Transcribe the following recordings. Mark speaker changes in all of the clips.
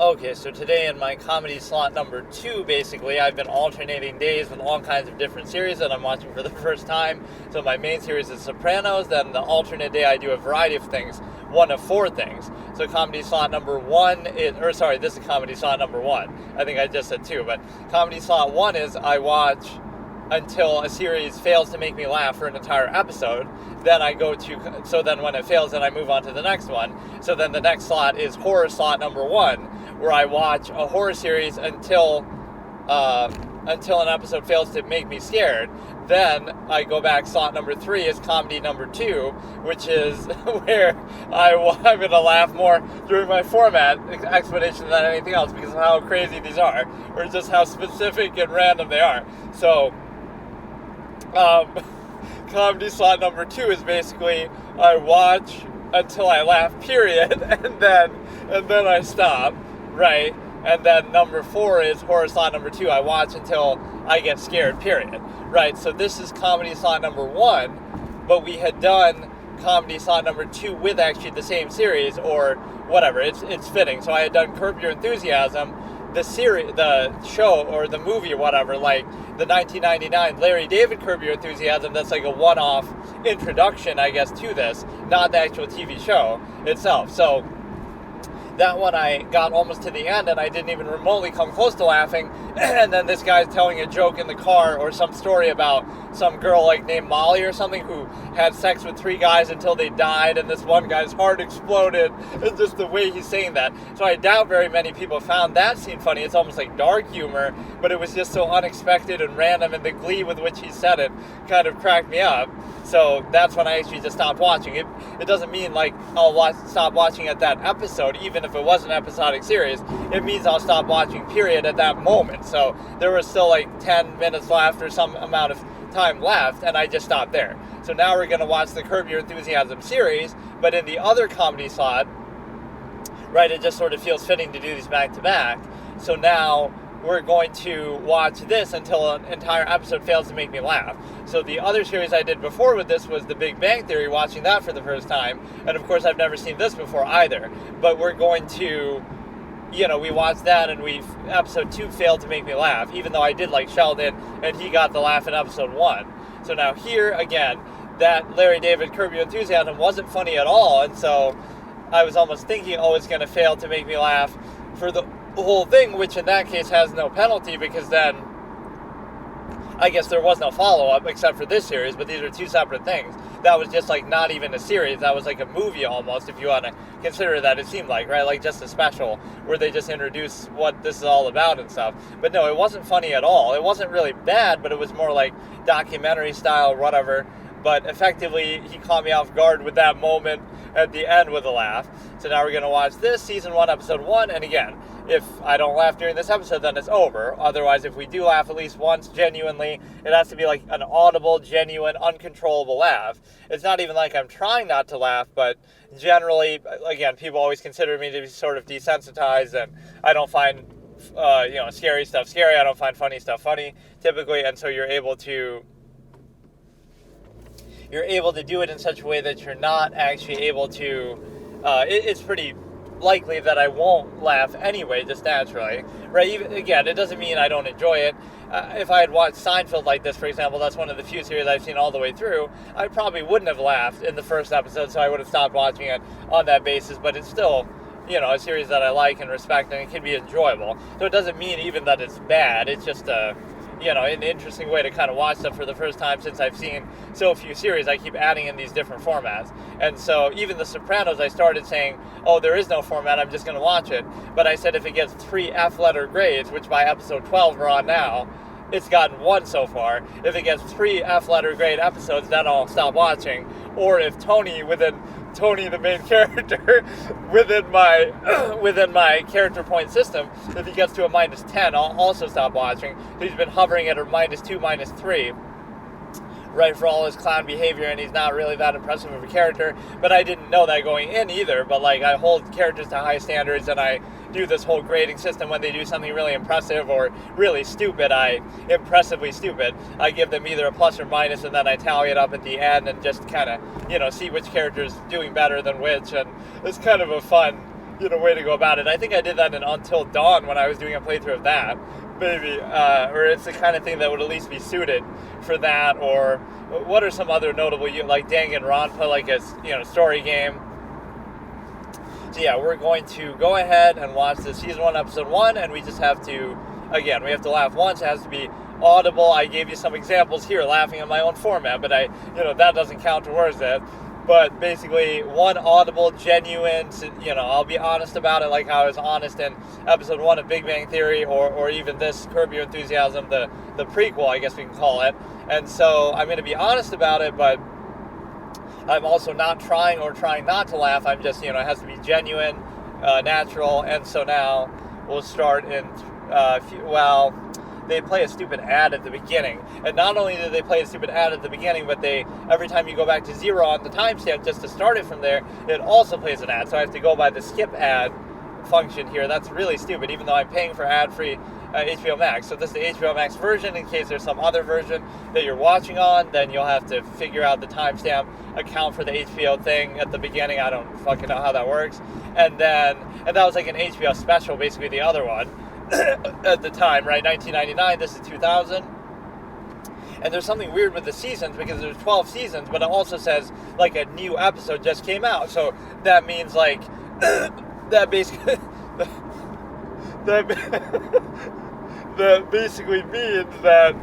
Speaker 1: Okay, so today in my comedy slot number 2, basically, I've been alternating days with all kinds of different series that I'm watching for the first time. So my main series is Sopranos, then the alternate day I do a variety of things, one of 4 things. So comedy slot number 1 is, this is comedy slot number 1. I think I just said 2, but comedy slot 1 is I watch until a series fails to make me laugh for an entire episode. Then then when it fails, then I move on to the next one. So then the next slot is horror slot number 1, where I watch a horror series until an episode fails to make me scared. Then I go back. Slot number 3 is comedy number 2, which is where I'm going to laugh more during my format explanation than anything else, because of how crazy these are, or just how specific and random they are. So comedy slot number 2 is basically I watch until I laugh, period, and then I stop, right? And then number 4 is horror slot number 2. I watch until I get scared, period, right? So this is comedy slot number 1, but we had done comedy slot number 2 with actually the same series, or whatever. It's fitting. So I had done Curb Your Enthusiasm, the show or the movie or whatever, like the 1999 Larry David Curb Your Enthusiasm. That's like a one-off introduction, I guess, to this, not the actual TV show itself. So that one I got almost to the end and I didn't even remotely come close to laughing. And then this guy's telling a joke in the car, or some story about some girl like named Molly or something who had sex with 3 guys until they died, and this one guy's heart exploded. It's just the way he's saying that. So I doubt very many people found that scene funny. It's almost like dark humor, but it was just so unexpected and random, and the glee with which he said it kind of cracked me up. So that's when I actually just stopped watching. It doesn't mean like I'll stop watching at that episode, even if it was an episodic series. It means I'll stop watching, period, at that moment. So there was still like 10 minutes left or some amount of time left, and I just stopped there. So now we're going to watch the Curb Your Enthusiasm series, but in the other comedy slot, right, it just sort of feels fitting to do these back to back. So now we're going to watch this until an entire episode fails to make me laugh. So the other series I did before with this was The Big Bang Theory, watching that for the first time. And of course, I've never seen this before either. But we're going to, we watched that and episode 2 failed to make me laugh, even though I did like Sheldon and he got the laugh in episode 1. So now here, again, that Larry David Curb Your Enthusiasm wasn't funny at all. And so I was almost thinking, it's going to fail to make me laugh for the whole thing, which in that case has no penalty, because then I guess there was no follow-up except for this series, but these are 2 separate things. That was just like not even a series, that was like a movie almost, if you want to consider that, it seemed like, right? Like just a special where they just introduce what this is all about and stuff. But no, it wasn't funny at all. It wasn't really bad, but it was more like documentary style, whatever. But effectively, he caught me off guard with that moment at the end with a laugh. So now we're going to watch this, season 1, episode 1. And again, if I don't laugh during this episode, then it's over. Otherwise, if we do laugh at least once genuinely, it has to be like an audible, genuine, uncontrollable laugh. It's not even like I'm trying not to laugh, but generally, again, people always consider me to be sort of desensitized, and I don't find scary stuff scary. I don't find funny stuff funny, typically. And so you're able to do it in such a way that you're not actually able to, it's pretty likely that I won't laugh anyway, just naturally, right? Again, it doesn't mean I don't enjoy it. If I had watched Seinfeld like this, for example, that's one of the few series I've seen all the way through, I probably wouldn't have laughed in the first episode, so I would have stopped watching it on that basis, but it's still, a series that I like and respect, and it can be enjoyable. So it doesn't mean even that it's bad, it's just an interesting way to kind of watch stuff for the first time since I've seen so few series. I keep adding in these different formats. And so even The Sopranos, I started saying, there is no format, I'm just going to watch it. But I said if it gets 3 F-letter grades, which by episode 12 we're on now, it's gotten 1 so far. If it gets 3 F-letter grade episodes, then I'll stop watching. Or if Tony, the main character, within my character point system, if he gets to a -10, I'll also stop watching. So he's been hovering at a -2, -3, right, for all his clown behavior, and he's not really that impressive of a character. But I didn't know that going in either. But like, I hold characters to high standards, and I do this whole grading system. When they do something really impressive or really stupid, impressively stupid, I give them either a plus or minus, and then I tally it up at the end and just kind of, see which character's doing better than which. And it's kind of a fun way to go about it. I think I did that in Until Dawn when I was doing a playthrough of that, maybe, or it's the kind of thing that would at least be suited for that. Or what are some other notable, like Danganronpa, like a story game. So yeah, we're going to go ahead and watch the season 1, episode 1, and we just have to, again, we have to laugh once. It has to be audible. I gave you some examples here, laughing in my own format, but that doesn't count towards it. But basically, one audible, genuine, I'll be honest about it, like how I was honest in episode 1 of Big Bang Theory, or even this Curb Your Enthusiasm, the prequel, I guess we can call it. And so I'm going to be honest about it, but I'm also not trying not to laugh. I'm just, it has to be genuine, natural. And so now we'll start in, they play a stupid ad at the beginning. And not only do they play a stupid ad at the beginning, but every time you go back to 0 on the timestamp just to start it from there, it also plays an ad. So I have to go by the skip ad function here. That's really stupid, even though I'm paying for ad-free HBO Max. So this is the HBO Max version. In case there's some other version that you're watching on, then you'll have to figure out the timestamp, account for the HBO thing at the beginning. I don't fucking know how that works. And that was like an HBO special, basically the other one. At the time, right? 1999, this is 2000. And there's something weird with the seasons because there's 12 seasons, but it also says like a new episode just came out. So that means like that basically that basically means that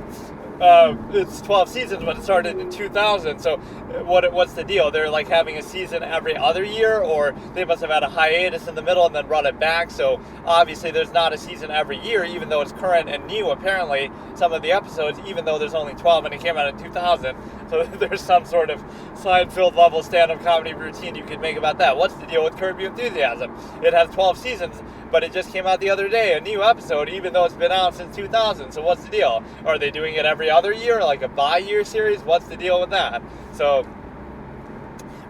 Speaker 1: it's 12 seasons, but it started in 2000. So what's the deal? They're like having a season every other year, or they must have had a hiatus in the middle and then brought it back. So obviously there's not a season every year, even though it's current and new, apparently, some of the episodes, even though there's only 12 and it came out in 2000. So there's some sort of Seinfeld level stand-up comedy routine you could make about that. What's the deal with Curb Your Enthusiasm? It has 12 seasons, but it just came out the other day, a new episode, even though it's been out since 2000. So what's the deal? Are they doing it every other year, like a bi-year series? What's the deal with that? So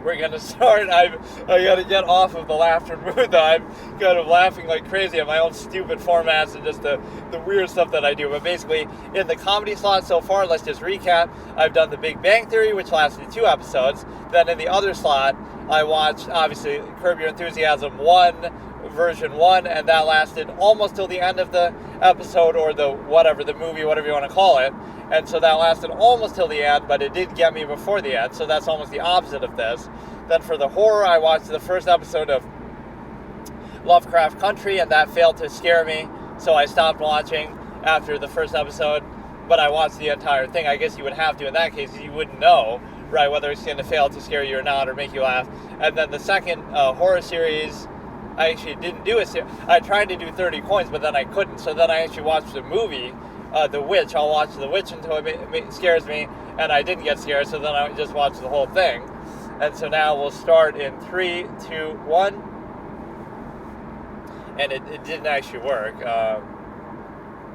Speaker 1: we're going to start. I got to get off of the laughter mood, though. I'm kind of laughing like crazy at my own stupid formats and just the weird stuff that I do. But basically, in the comedy slot so far, let's just recap. I've done the Big Bang Theory, which lasted 2 episodes. Then in the other slot, I watched, obviously, Curb Your Enthusiasm 1, version 1, and that lasted almost till the end of the episode, or the movie, whatever you want to call it. And so that lasted almost till the end, but it did get me before the end, so that's almost the opposite of this. Then for the horror, I watched the first episode of Lovecraft Country, and that failed to scare me, so I stopped watching after the first episode, but I watched the entire thing. I guess you would have to in that case, you wouldn't know, right, whether it's going to fail to scare you or not, or make you laugh. And then the second horror series, I actually didn't do it. I tried to do 30 coins, but then I couldn't. So then I actually watched the movie, The Witch. I'll watch The Witch until it scares me, and I didn't get scared, so then I just watched the whole thing. And so now we'll start in 3, 2, 1. And it didn't actually work.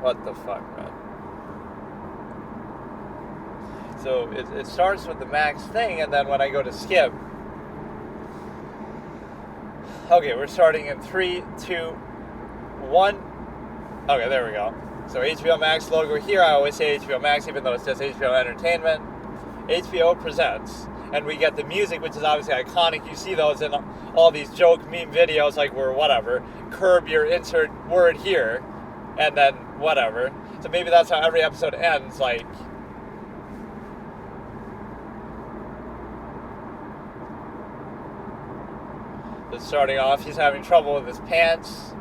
Speaker 1: What the fuck, man? So it starts with the max thing, and then when I go to skip, okay, we're starting in 3, 2, 1. Okay, there we go. So HBO Max logo here. I always say HBO Max, even though it's just HBO Entertainment. HBO presents. And we get the music, which is obviously iconic. You see those in all these joke meme videos, like where whatever, curb your insert word here, and then whatever. So maybe that's how every episode ends, like... Starting off, he's having trouble with his pants.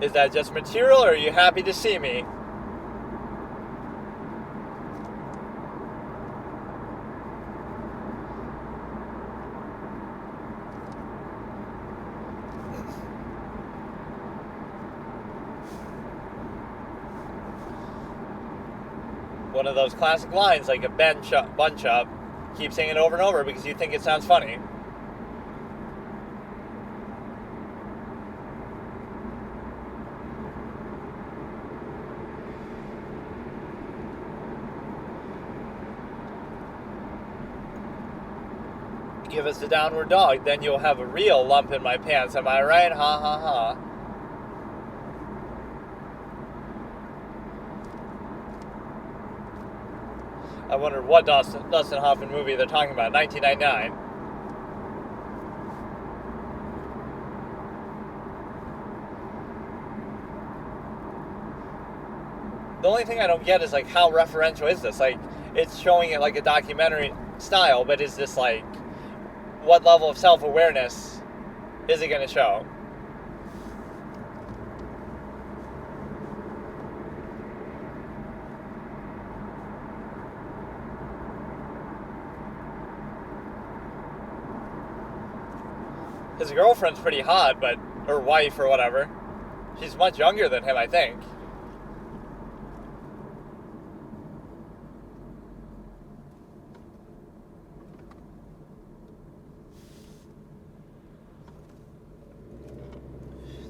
Speaker 1: Is that just material, or are you happy to see me? One of those classic lines, like a bunch up. Keep saying it over and over because you think it sounds funny. Give us the downward dog, then you'll have a real lump in my pants. Am I right? Ha ha ha. I wonder what Dustin Hoffman movie they're talking about. 1999. The only thing I don't get is, like, how referential is this? Like, it's showing it like a documentary style, but is this, like, what level of self-awareness is it going to show? His girlfriend's pretty hot, or wife or whatever. She's much younger than him, I think.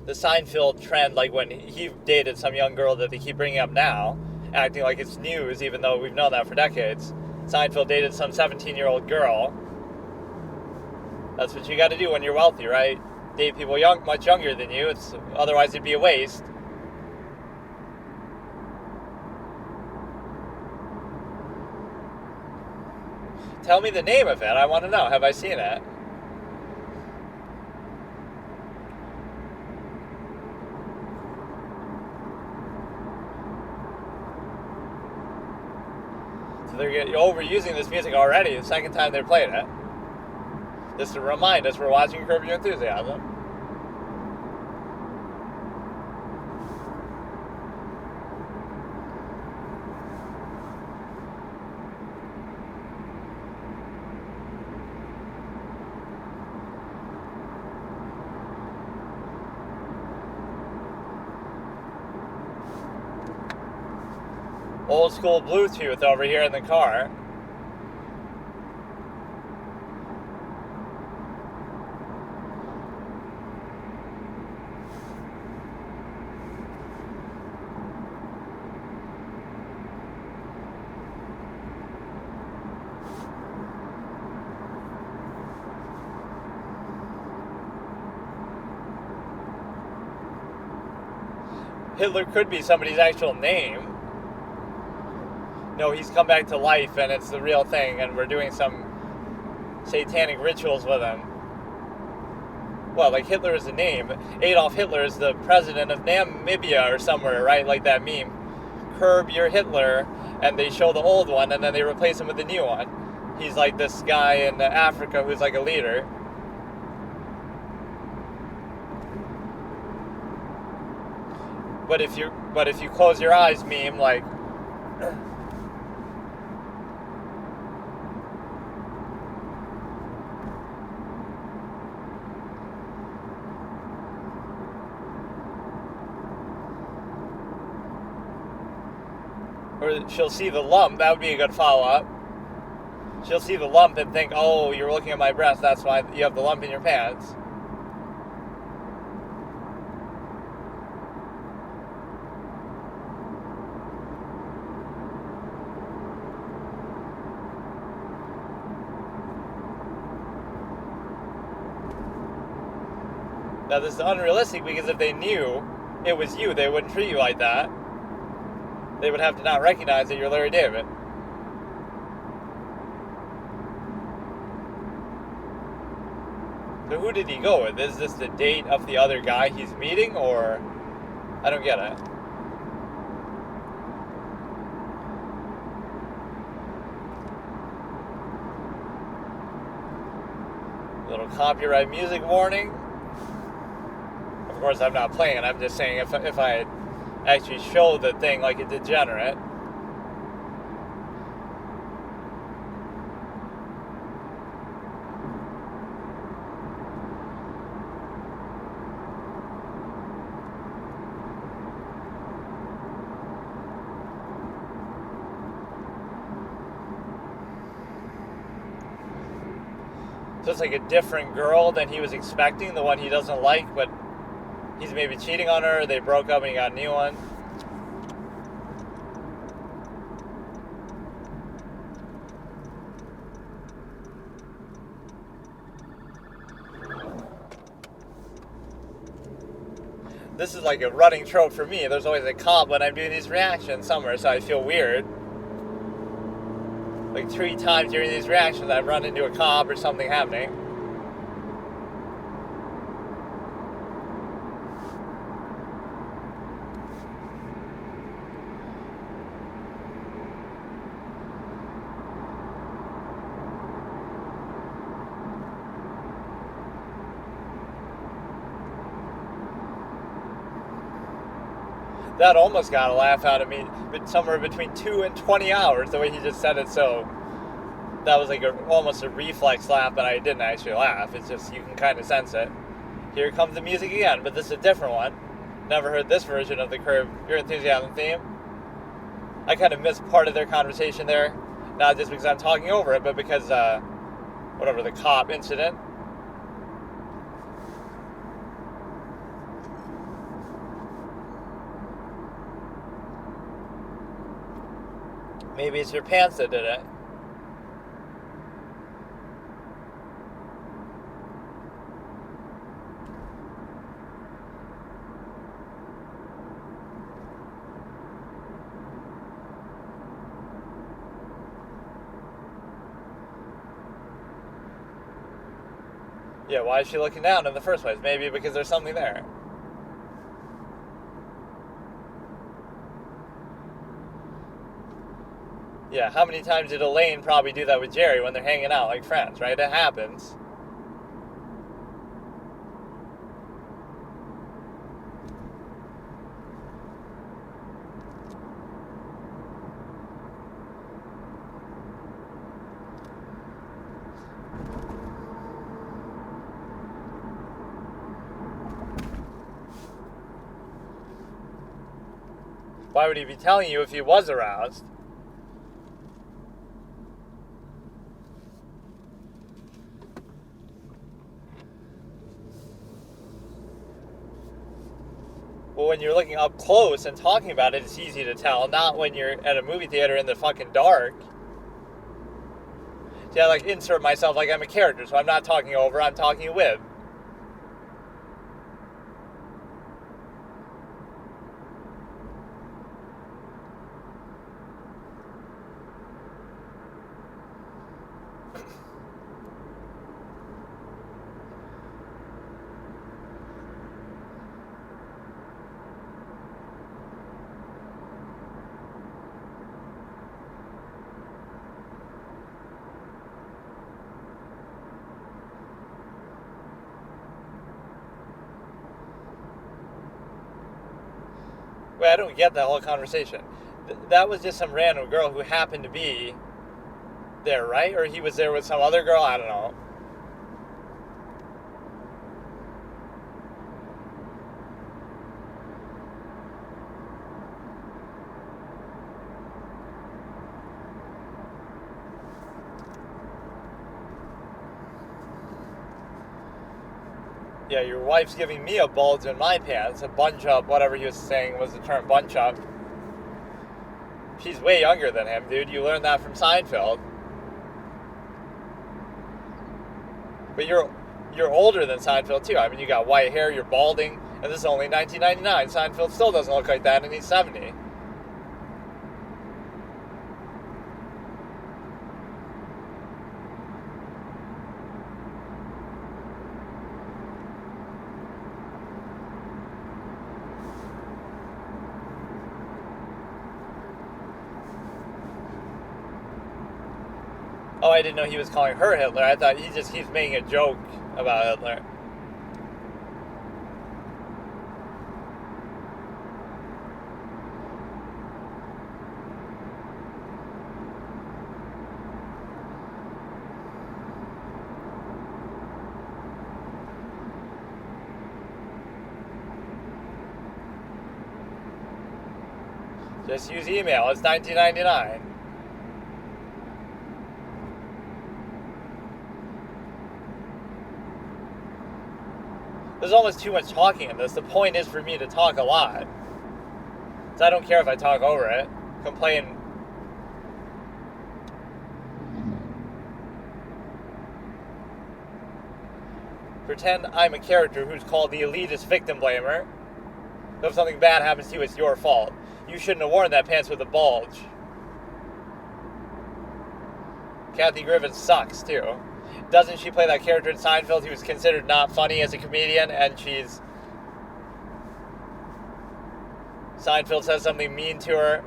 Speaker 1: The Seinfeld trend, like when he dated some young girl that they keep bringing up now, acting like it's news, even though we've known that for decades. Seinfeld dated some 17-year-old girl. That's what you got to do when you're wealthy, right? Date people much younger than you. Otherwise it'd be a waste. Tell me the name of it. I want to know. Have I seen it? So they're overusing this music already. The second time they played it. Just to remind us we're watching Curb Your Enthusiasm. Old school Bluetooth over here in the car. Hitler could be somebody's actual name. No, he's come back to life and it's the real thing and we're doing some satanic rituals with him. Well, like Hitler is a name. Adolf Hitler is the president of Namibia or somewhere, right? Like that meme. Curb your Hitler, and they show the old one and then they replace him with the new one. He's like this guy in Africa who's like a leader. But if you close your eyes meme, like or she'll see the lump, that would be a good follow-up. She'll see the lump and think, oh, you're looking at my breast, that's why you have the lump in your pants. Now this is unrealistic because if they knew it was you, they wouldn't treat you like that. They would have to not recognize that you're Larry David. So who did he go with? Is this the date of the other guy he's meeting, or I don't get it. Little copyright music warning. Of course, I'm not playing it. I'm just saying if I actually show the thing like a degenerate. So it's like a different girl than he was expecting, the one he doesn't like, but he's maybe cheating on her, they broke up and he got a new one. This is like a running trope for me. There's always a cop when I'm doing these reactions somewhere, so I feel weird. like 3 times during these reactions I've run into a cop or something happening. That almost got a laugh out of me, but somewhere between 2 and 20 hours, the way he just said it. So that was like almost a reflex laugh, but I didn't actually laugh. It's just, you can kind of sense it. Here comes the music again, but this is a different one. Never heard this version of the Curb Your Enthusiasm theme. I kind of missed part of their conversation there, not just because I'm talking over it, but because, whatever, the cop incident. Maybe it's your pants that did it. Yeah, why is she looking down in the first place? Maybe because there's something there. Yeah, how many times did Elaine probably do that with Jerry when they're hanging out like friends, right? It happens. Why would he be telling you if he was aroused? Well, when you're looking up close and talking about it, it's easy to tell. Not when you're at a movie theater in the fucking dark. See, I like insert myself like I'm a character, so I'm not talking over, I'm talking with. Wait, I don't get that whole conversation. That was just some random girl who happened to be there, right? Or he was there with some other girl? I don't know. Yeah, your wife's giving me a bulge in my pants, a bunch up, whatever he was saying was the term, bunch up. She's way younger than him, dude. You learned that from Seinfeld. But you're older than Seinfeld, too. I mean, you got white hair, you're balding, and this is only 1999. Seinfeld still doesn't look like that, and he's 70. Oh, I didn't know he was calling her Hitler. I thought he just keeps making a joke about Hitler. Just use email. It's $19.99. There's almost too much talking in this. The point is for me to talk a lot. So I don't care if I talk over it. Complain. Pretend I'm a character who's called the elitist victim blamer. So if something bad happens to you, it's your fault. You shouldn't have worn that pants with a bulge. Kathy Griffin sucks, too. Doesn't she play that character in Seinfeld who was considered not funny as a comedian, and Seinfeld says something mean to her?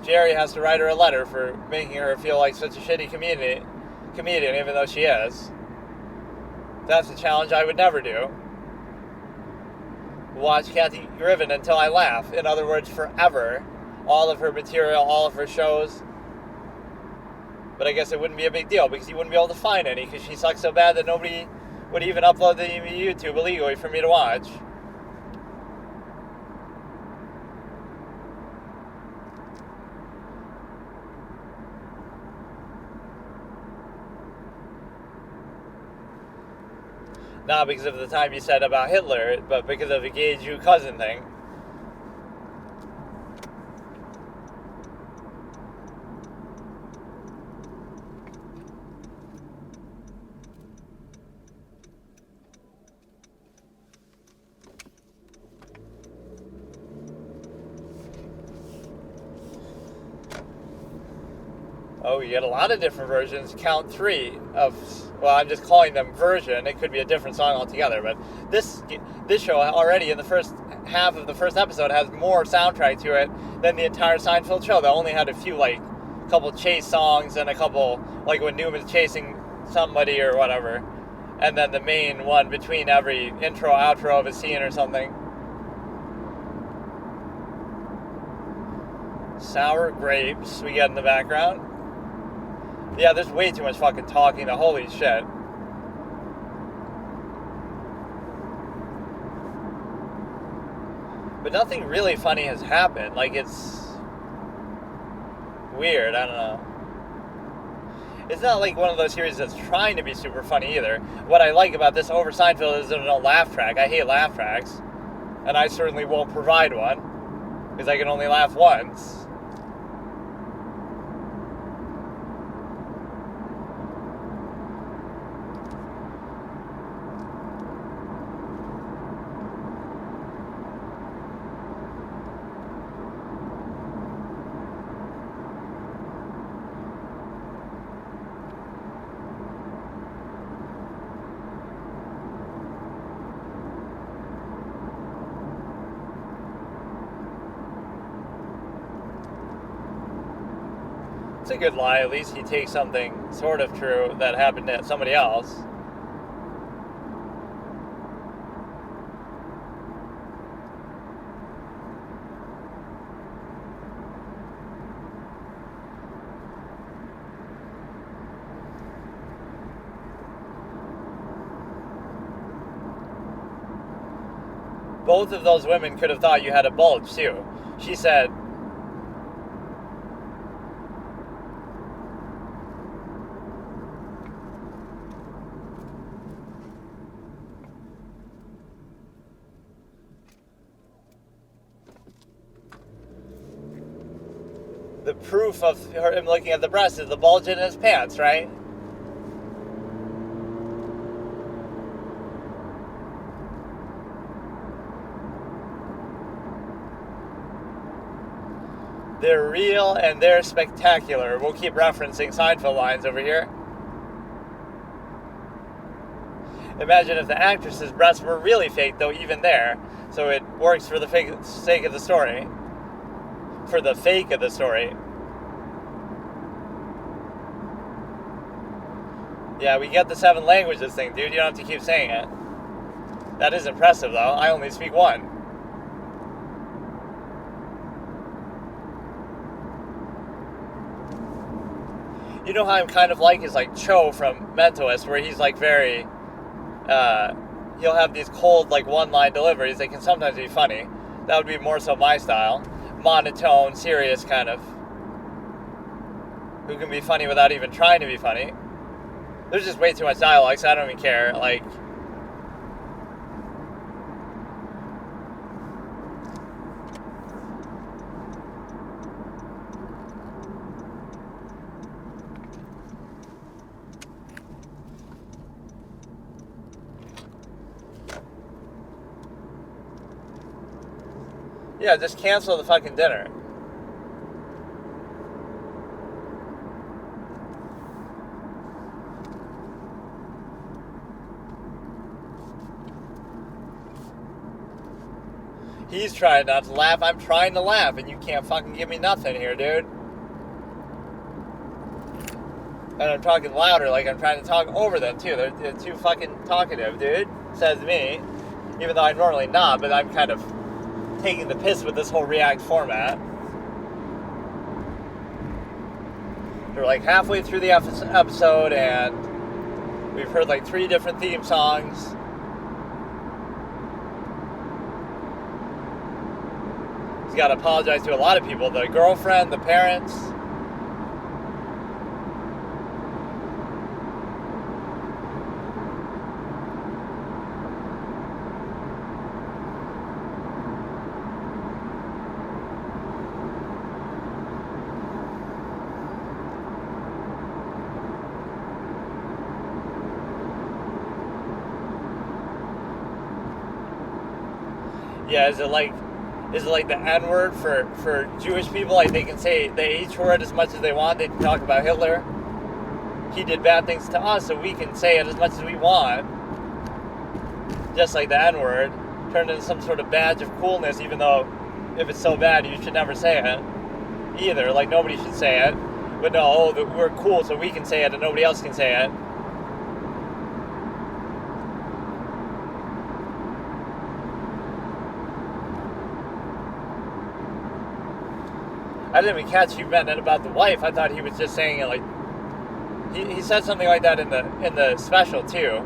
Speaker 1: Jerry has to write her a letter for making her feel like such a shitty comedian, even though she is. That's a challenge I would never do. Watch Kathy Griffin until I laugh. In other words, forever. All of her material, all of her shows. But I guess it wouldn't be a big deal because you wouldn't be able to find any because she sucks so bad that nobody would even upload them to YouTube illegally for me to watch. Not because of the time you said about Hitler, but because of the gay Jew cousin thing. Oh, you get a lot of different versions. Count 3 of, well, I'm just calling them version. It could be a different song altogether, but this show already in the first half of the first episode has more soundtrack to it than the entire Seinfeld show. They only had a few, like, couple chase songs and a couple, like when Newman's chasing somebody or whatever, and then the main one between every intro, outro of a scene or something. Sour grapes we get in the background. Yeah, there's way too much fucking talking. Holy shit. But nothing really funny has happened. Like, it's weird. I don't know. It's not like one of those series that's trying to be super funny either. What I like about this over Seinfeld is there's no laugh track. I hate laugh tracks. And I certainly won't provide one. Because I can only laugh once. It's a good lie. At least he takes something sort of true that happened to somebody else. Both of those women could have thought you had a bulge, too. She said, the proof of him looking at the breast is the bulge in his pants, right? They're real and they're spectacular. We'll keep referencing Seinfeld lines over here. Imagine if the actress's breasts were really fake, though, even there. So it works for the sake of the story. For the fake of the story. Yeah, we get the 7 languages thing, dude. You don't have to keep saying it. That is impressive, though. I only speak 1. You know how I'm kind of like is like Cho from Mentalist, where he's like very, he'll have these cold like one-line deliveries that can sometimes be funny. That would be more so my style. Monotone, serious kind of. Who can be funny without even trying to be funny. There's just way too much dialogue, so I don't even care. Like, Yeah, just cancel the fucking dinner. He's trying not to laugh. I'm trying to laugh, and you can't fucking give me nothing here, dude. And I'm talking louder, like I'm trying to talk over them, too. They're too fucking talkative, dude. Says me. Even though I'm normally not, but I'm kind of taking the piss with this whole React format. We're like halfway through the episode, and we've heard like 3 different theme songs. He's got to apologize to a lot of people. The girlfriend, the parents. Yeah, is it like the N-word for Jewish people? Like they can say the H word as much as they want. They can talk about Hitler. He did bad things to us, so we can say it as much as we want. Just like the N-word. Turned into some sort of badge of coolness, even though if it's so bad, you should never say it. Either. Like nobody should say it. But no, we're cool, so we can say it and nobody else can say it. I didn't even catch you meant it about the wife. I thought he was just saying it like he said something like that in the special too,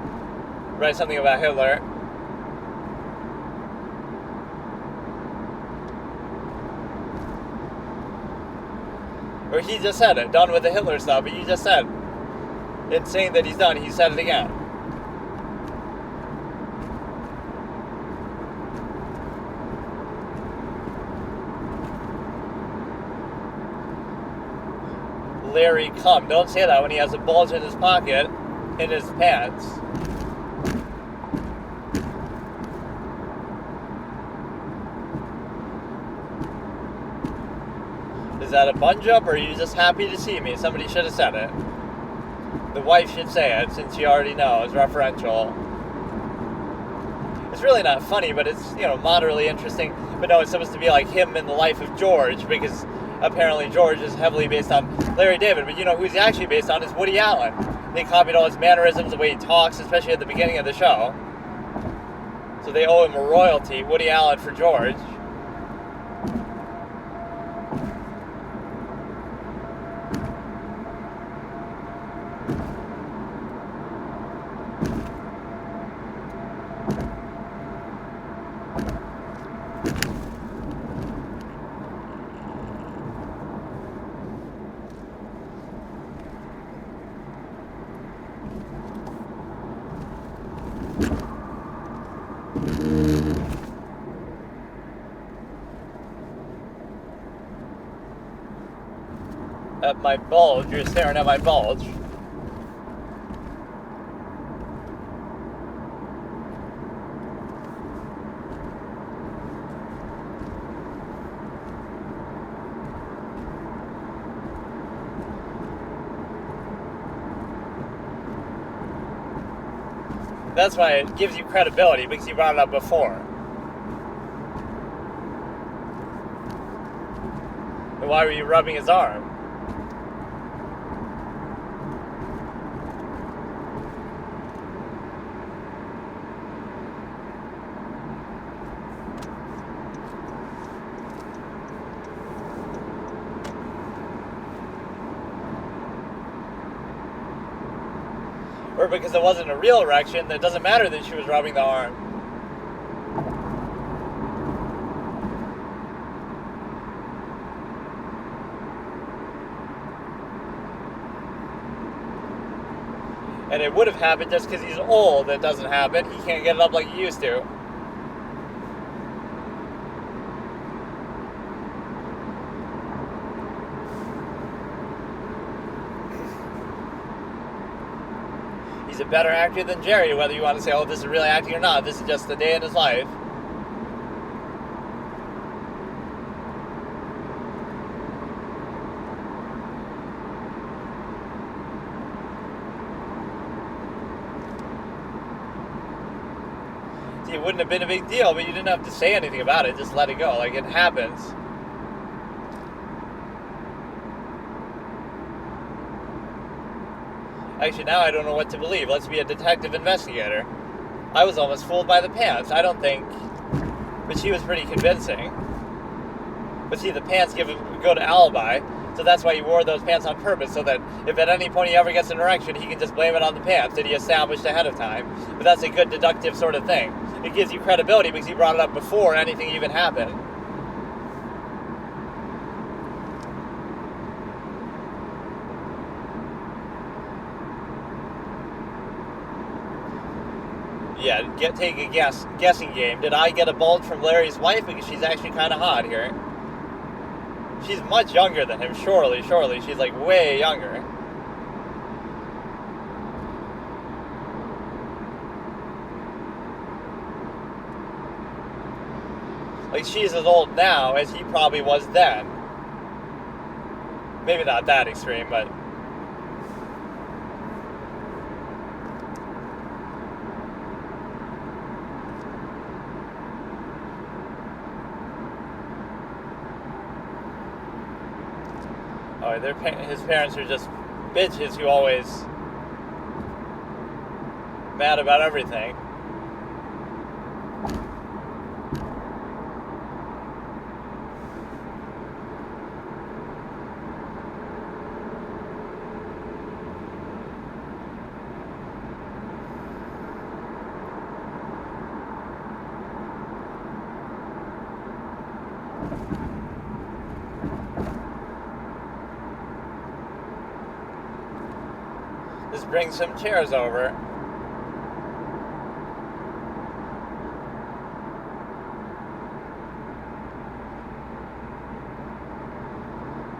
Speaker 1: right? Something about Hitler. Or he just said it, done with the Hitler stuff. But you just said, in saying that he's done, he said it again. Larry cum. Don't say that when he has a bulge in his pocket, in his pants. Is that a bun job, or are you just happy to see me? Somebody should have said it. The wife should say it, since she already knows. Referential. It's really not funny, but it's, moderately interesting. But no, it's supposed to be like him in the life of George, because apparently George is heavily based on Larry David, but who he's actually based on is Woody Allen. They copied all his mannerisms, the way he talks, especially at the beginning of the show. So they owe him a royalty, Woody Allen for George. At my bulge. You're staring at my bulge. That's why it gives you credibility, because you brought it up before. Then why were you rubbing his arm? Or because it wasn't a real erection, it doesn't matter that she was rubbing the arm. And it would have happened just because he's old. It doesn't happen. He can't get it up like he used to. He's a better actor than Jerry, whether you want to say, oh, this is really acting or not. This is just a day in his life. it wouldn't have been a big deal, but you didn't have to say anything about it. Just let it go. Like, it happens. Actually, now I don't know what to believe. Let's be a detective investigator. I was almost fooled by the pants. I don't think... But she was pretty convincing. But see, the pants give him a good alibi, so that's why he wore those pants on purpose, so that if at any point he ever gets an erection, he can just blame it on the pants that he established ahead of time. But that's a good deductive sort of thing. It gives you credibility because he brought it up before anything even happened. Yeah, take a guessing game. Did I get a bulge from Larry's wife? Because she's actually kind of hot here. She's much younger than him, surely. She's like way younger. Like, she's as old now as he probably was then. Maybe not that extreme, but... Oh, his parents are just bitches who always mad about everything. Just bring some chairs over.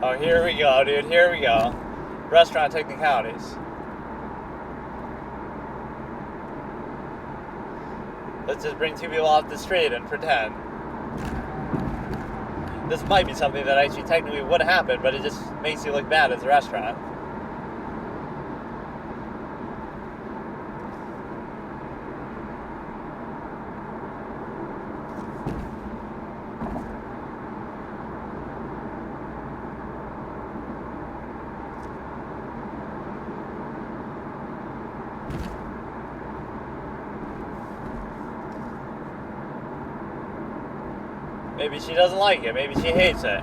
Speaker 1: Oh, here we go, dude. Here we go. Restaurant technicalities. Let's just bring two people off the street and pretend. This might be something that actually technically would happen, but it just makes you look bad as a restaurant. Maybe she doesn't like it. Maybe she hates it.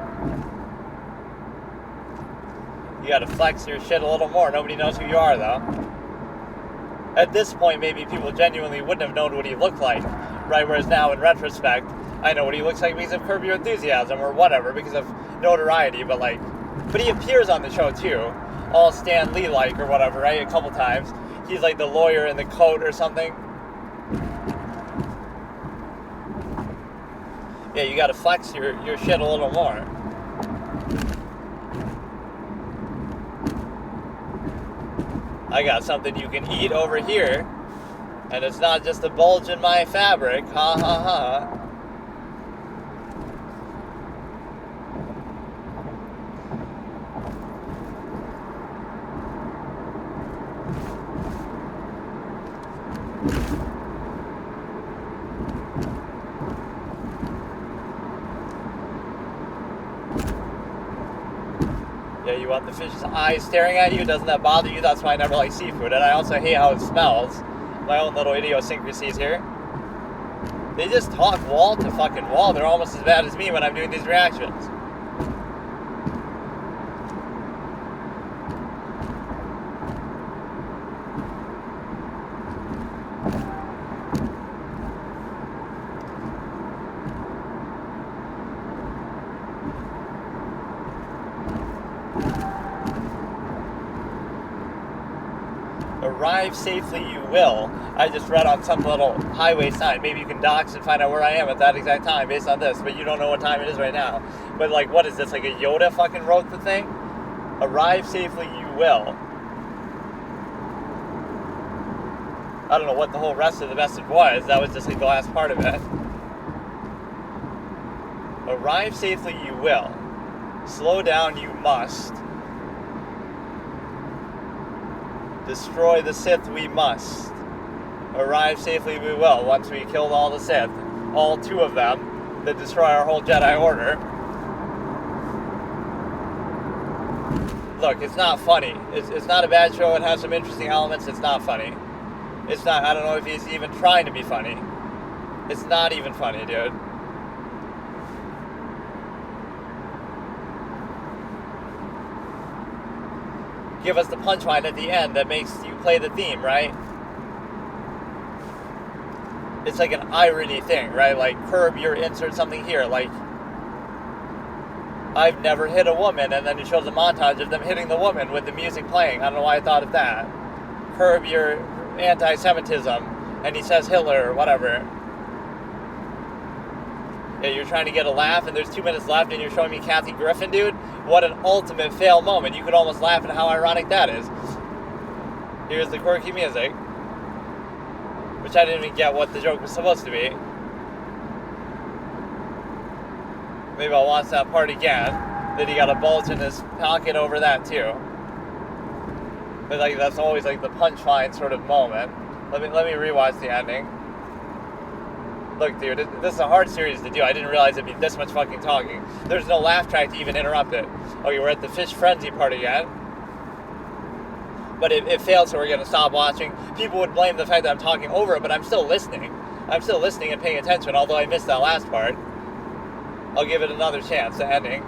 Speaker 1: You gotta flex your shit a little more. Nobody knows who you are, though. At this point, maybe people genuinely wouldn't have known what he looked like, right? Whereas now, in retrospect, I know what he looks like because of Curb Your Enthusiasm or whatever, because of notoriety. But he appears on the show too, all Stan Lee-like or whatever, right? A couple times. He's like the lawyer in the coat or something. Yeah, you gotta flex your shit a little more. I got something you can eat over here, and it's not just a bulge in my fabric. Ha ha ha. Yeah, you want the fish's eyes staring at you? Doesn't that bother you? That's why I never like seafood. And I also hate how it smells. My own little idiosyncrasies here. They just talk wall to fucking wall. They're almost as bad as me when I'm doing these reactions. Arrive safely you will. I just read on some little highway sign. Maybe you can dox and find out where I am at that exact time based on this, but you don't know what time it is right now. But like, what is this? Like a Yoda fucking wrote the thing? Arrive safely you will. I don't know what the whole rest of the message was. That was just like the last part of it. Arrive safely you will. Slow down you must. Destroy the Sith we must. arrive safely we will once we killed all the Sith, all 2 of them that destroy our whole Jedi Order. Look, it's not funny. It's not a bad show. It has some interesting elements. It's not funny. It's not, I don't know if he's even trying to be funny. It's not even funny, dude. Give us the punchline at the end that makes you play the theme, right? It's like an irony thing, right? Like, curb your insert something here. Like, I've never hit a woman, and then it shows a montage of them hitting the woman with the music playing. I don't know why I thought of that. Curb your anti-Semitism, and he says Hitler or whatever. Yeah, you're trying to get a laugh, and there's 2 minutes left, and you're showing me Kathy Griffin, dude? What an ultimate fail moment. You could almost laugh at how ironic that is. Here's the quirky music, which I didn't even get what the joke was supposed to be. Maybe I'll watch that part again. That he got a bulge in his pocket over that too. But like that's always like the punchline sort of moment. Let me rewatch the ending. Look, dude, this is a hard series to do. I didn't realize it'd be this much fucking talking. There's no laugh track to even interrupt it. Okay, we're at the fish frenzy part again. But it failed, so we're going to stop watching. People would blame the fact that I'm talking over it, but I'm still listening. I'm still listening and paying attention, although I missed that last part. I'll give it another chance, the ending.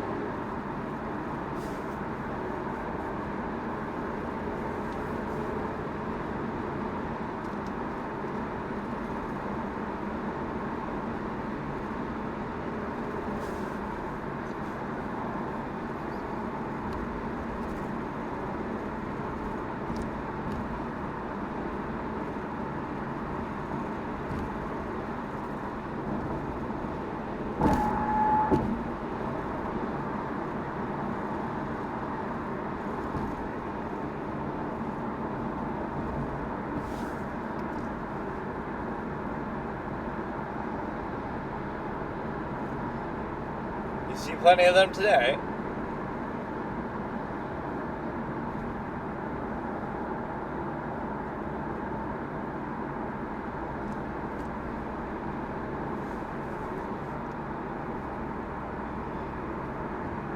Speaker 1: See plenty of them today.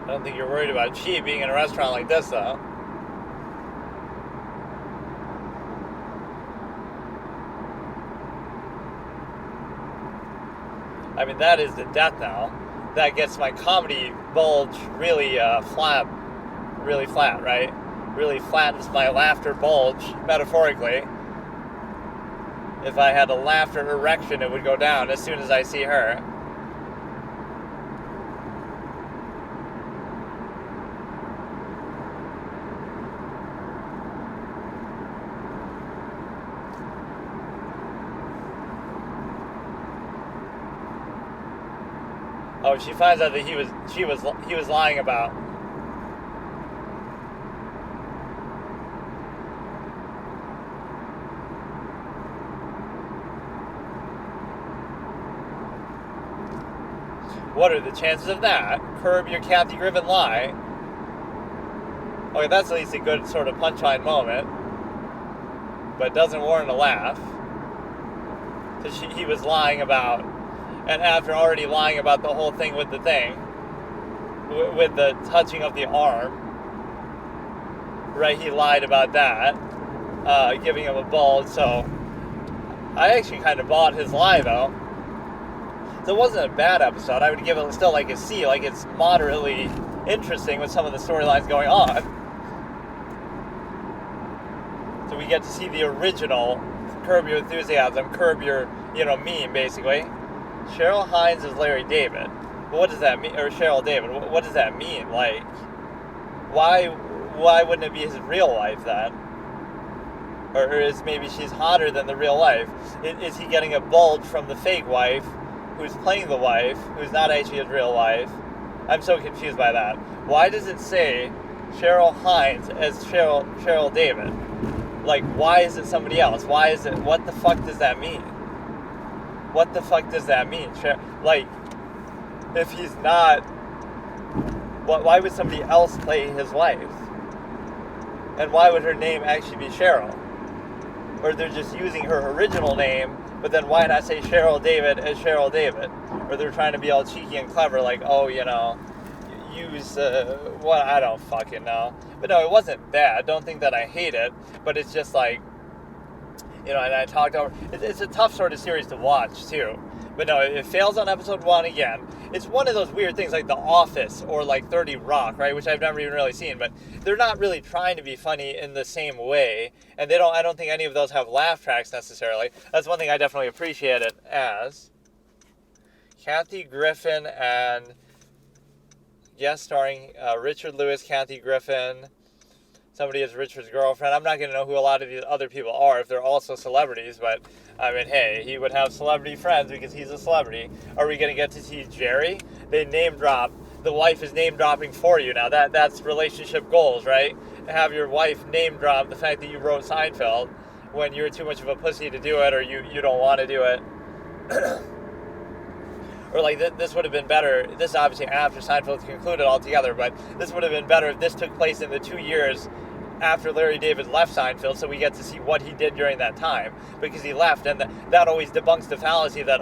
Speaker 1: I don't think you're worried about Chi being in a restaurant like this, though. I mean, that is the death now. That gets my comedy bulge really flat, right? Really flattens my laughter bulge, metaphorically. If I had a laughter erection, it would go down as soon as I see her. Oh, she finds out that he was lying about. What are the chances of that? Curb your Kathy Griffin lie. Okay, that's at least a good sort of punchline moment, but doesn't warrant a laugh. So he was lying about. And after already lying about the whole thing with the thing, with the touching of the arm, right, he lied about that, giving him a bulge, so I actually kind of bought his lie, though. So it wasn't a bad episode. I would give it still like a C, like it's moderately interesting with some of the storylines going on. So we get to see the original Curb Your Enthusiasm, curb your, meme, basically. Cheryl Hines is Larry David. But what does that mean? Or Cheryl David. What does that mean? Like, why wouldn't it be his real wife then? Or is maybe she's hotter than the real wife? Is he getting a bulge from the fake wife, who's playing the wife, who's not actually his real wife? I'm so confused by that. Why does it say Cheryl Hines as Cheryl David? Like, why is it somebody else? Why is it? What the fuck does that mean? What the fuck does that mean? Like, if he's not, why would somebody else play his wife? And why would her name actually be Cheryl? or they're just using her original name, but then why not say Cheryl David as Cheryl David? Or they're trying to be all cheeky and clever, like, oh, use what, I don't fucking know. But no, it wasn't bad. Don't think that I hate it, but it's just like, and I talked over, it's a tough sort of series to watch too. But no, it fails on episode 1 again. It's one of those weird things like The Office or like 30 Rock, right? Which I've never even really seen, but they're not really trying to be funny in the same way. And I don't think any of those have laugh tracks necessarily. That's one thing I definitely appreciate it as. Kathy Griffin and guest starring Richard Lewis, Kathy Griffin. Somebody is Richard's girlfriend. I'm not going to know who a lot of these other people are if they're also celebrities, but I mean, hey, he would have celebrity friends because he's a celebrity. Are we going to get to see Jerry? They name drop. The wife is name dropping for you now. That's relationship goals, right? Have your wife name drop the fact that you wrote Seinfeld when you're too much of a pussy to do it, or you don't want to do it. Or like this would have been better. This is obviously after Seinfeld concluded altogether, but this would have been better if this took place in the 2 years after Larry David left Seinfeld, so we get to see what he did during that time, because he left, and that always debunks the fallacy that,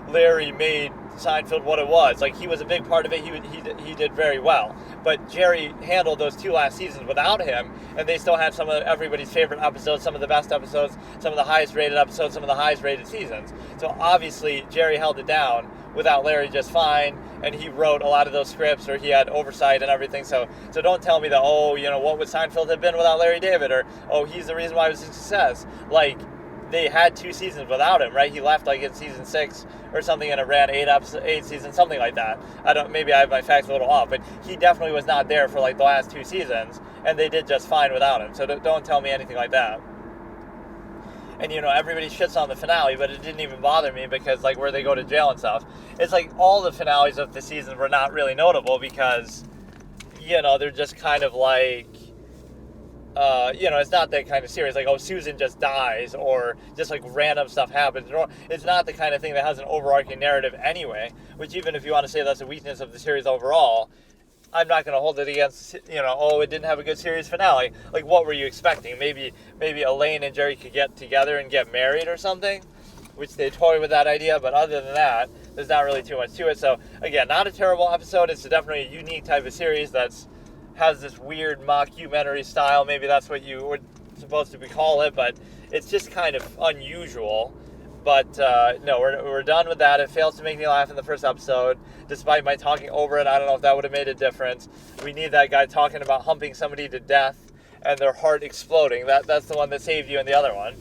Speaker 1: Larry made Seinfeld what it was. Like, he was a big part of it. He did very well, but Jerry handled those 2 last seasons without him, and they still had some of everybody's favorite episodes, some of the best episodes, some of the highest rated episodes, some of the highest rated seasons. So obviously Jerry held it down without Larry just fine, and he wrote a lot of those scripts, or he had oversight and everything. So don't tell me that, what would Seinfeld have been without Larry David, or he's the reason why it was a success. Like, they had 2 seasons without him, right? He left like in season 6 or something, and it ran 8 seasons, something like that. Maybe I have my facts a little off, but he definitely was not there for like the last 2 seasons, and they did just fine without him. So don't tell me anything like that. And, everybody shits on the finale, but it didn't even bother me because, like, where they go to jail and stuff. It's like all the finales of the season were not really notable because, they're just kind of like, it's not that kind of series. Like, Susan just dies, or just, like, random stuff happens. It's not the kind of thing that has an overarching narrative anyway, which even if you want to say that's a weakness of the series overall, I'm not going to hold it against, it didn't have a good series finale. Like, what were you expecting? Maybe Elaine and Jerry could get together and get married or something, which they toyed with that idea, but other than that, there's not really too much to it. So, again, not a terrible episode. It's definitely a unique type of series has this weird mockumentary style. Maybe that's what you were supposed to call it, but it's just kind of unusual. But no, we're done with that. It fails to make me laugh in the first episode, despite my talking over it. I don't know if that would have made a difference. We need that guy talking about humping somebody to death and their heart exploding. That's the one that saved you in the other one.